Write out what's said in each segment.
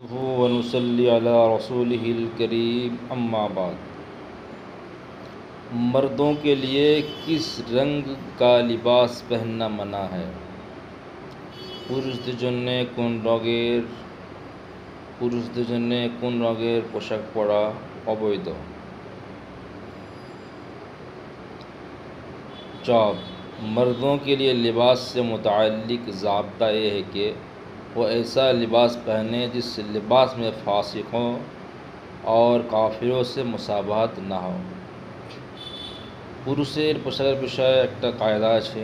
वनुसल्ली अला रसूलिहिल करीम अम्मा बाद। मर्दों के लिए किस रंग का लिबास पहनना मना है? পুরুষদের জন্যে কোন রঙের পোশাক পরা অবৈধ? जवाब, मर्दों के लिए लिबास से मुताल्लिक़ ज़ाब्ता ये है कि वो ऐसा लिबास पहने जिस लिबास में फासिकों और काफिरों से मुसाबाहत ना हो। पुरुषेर पोशाकेर বিষয়ে একটা কায়দা আছে,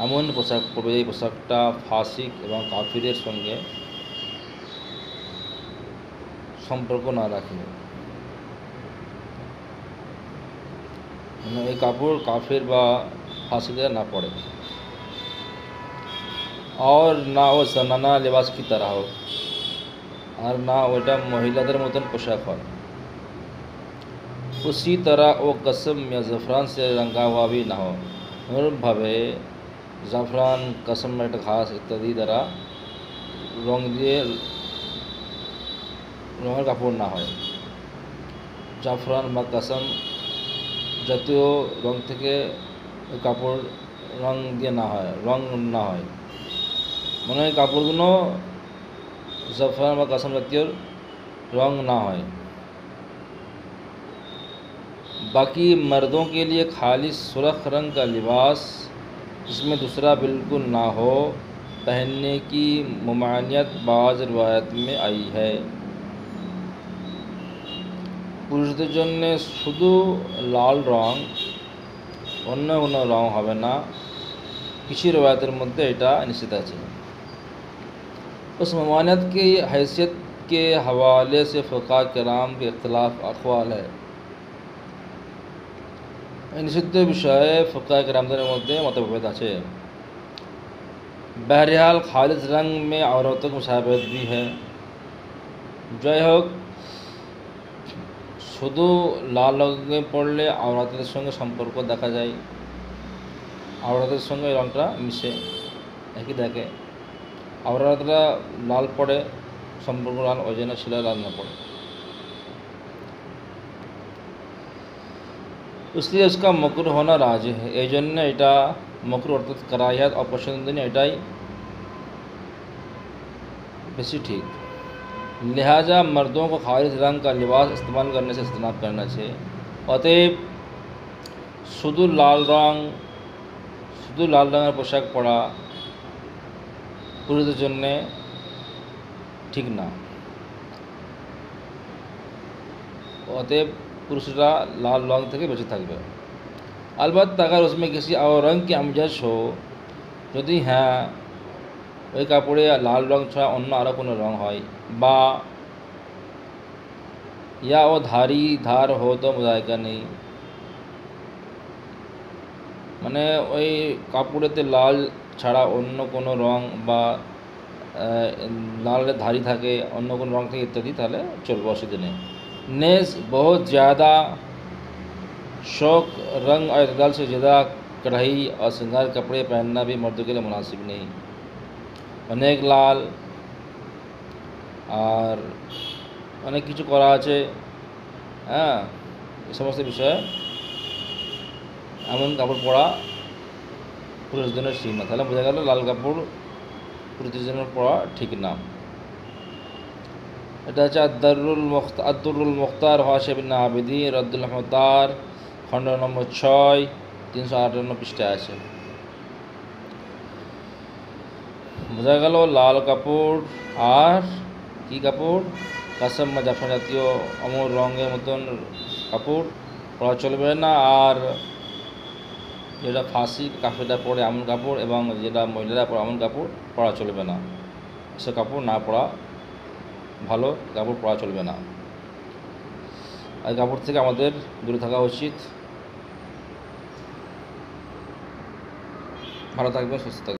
এমন পোশাক পরবে এই পোশাকটা ফাসিক এবং কাফিরের সঙ্গে সম্পর্ক না রাখে। মানে এই কাপড় কাফির বা ফাসিকদের না পড়ে, और ना वो जनाना लिबास की तरह हो और ना ওটা মহিলাদের মতন পোশাক হয়। उसी तरह वो कसम या ज़फ़रान से रंगा हुआ भी ना हो, অনুরূপভাবে জাফরান, কাসম একটা ঘাস ইত্যাদি দ্বারা রঙের কাপড় না হয়। জাফরান বা কাসম জাতীয় রং থেকে কাপড় রং দিয়ে না হয়, মানে এই কাপড়গুলো জাফরান বা কাসম জাতীয় रंग ना हो। बाकी मर्दों के लिए खालिस सुर्ख रंग का लिबास जिसमें दूसरा बिल्कुल ना हो पहनने की ममानियत बाज़ रिवायत में आई है। पुरुषদের জন্য শুধু লাল রং, অন্য কোনো রং হবে না, কিছু रिवायतेर মধ্যে এটা निश्चित আছে। उस ममानियत की हैसियत के हवाले से फ़ुक़हा किराम के इख्तिलाफ़ अक़वाल है। निषिद्ध বিষয়ে फ़ुक़हा किरामদের মধ্যে मतभेद আছে। बहरहाल खालिस रंग में औरतों की मुशाबहत भी है। যাই হোক, শুধু লাল রঙে পড়লে আওরাতের সঙ্গে সম্পর্ক দেখা যায়, আওরাতের সঙ্গে এই রঙটা মিশে একই দেখে। আওরাতরা লাল পড়ে, সম্পর্ক লাল, ওই জন্য ছেলে লাল না পড়ে। इसलिए उसका मकरूह होना राजिह है, এই জন্য এটা मकरूह অর্থাৎ कराहियत অপছন্দনীয়, এটাই बेसी ठीक। लिहाजा मर्दों को खालिस रंग का लिबास इस्तेमाल करने से इज्तनाब करना चाहिए। অতএব শুধু লাল রঙের পোশাক পরা পুরুষদের জন্য ঠিক না। অতএব पुरुषरा लाल रंग থেকে বেঁচে থাকবে। अलबत्ता अगर उसमें किसी और रंग की अमजश हो, যদি হ্যাঁ ওই কাপড়ে লাল রং ছাড়া অন্য আরও কোনো রং হয় বা या वो धार हो तो मुजायका নেই। মানে ওই কাপড়েতে লাল ছাড়া অন্য কোনো রং বা লালের ধারি থাকে, অন্য কোনো রং থেকে ইত্যাদি, তাহলে চলবে, অসুবিধা নেই। नेज़ बहुत ज़्यादा शौक, रंग और इतदाल से ज़्यादा कढ़ाई और श्रृंगार कपड़े पहनना भी मर्दों के लिए मुनासिब नहीं। অনেক লাল আর অনেক কিছু করা আছে, হ্যাঁ, এই সমস্ত বিষয়ে এমন কাপড় পরা পুরুষদের জন্য ঠিক না। তাহলে বোঝা গেল লাল কাপড় পুরুষদের জন্য পরা ঠিক না। এটা হচ্ছে আদ-দুররুল মুখতার হাশিয়া বিন আবিদিন রদ্দুল মুখতার, খণ্ড নম্বর 6, 358 পৃষ্ঠায় আছে। বোঝা গেল লাল কাপড় আর কি কাপড়, কাসম বা জাফরান জাতীয় অমর রঙের মতন কাপড় পরা চলবে না, আর যেটা ফাসিক কাফেররা পরে এমন কাপড় এবং যেটা মহিলারা পরে এমন কাপড় পরা চলবে না। সে কাপড় না পরা ভালো, কাপড় পরা চলবে না। আর কাপড় থেকে আমাদের দূরে থাকা উচিত। ভালো থাকবেন, সুস্থ থাকবেন।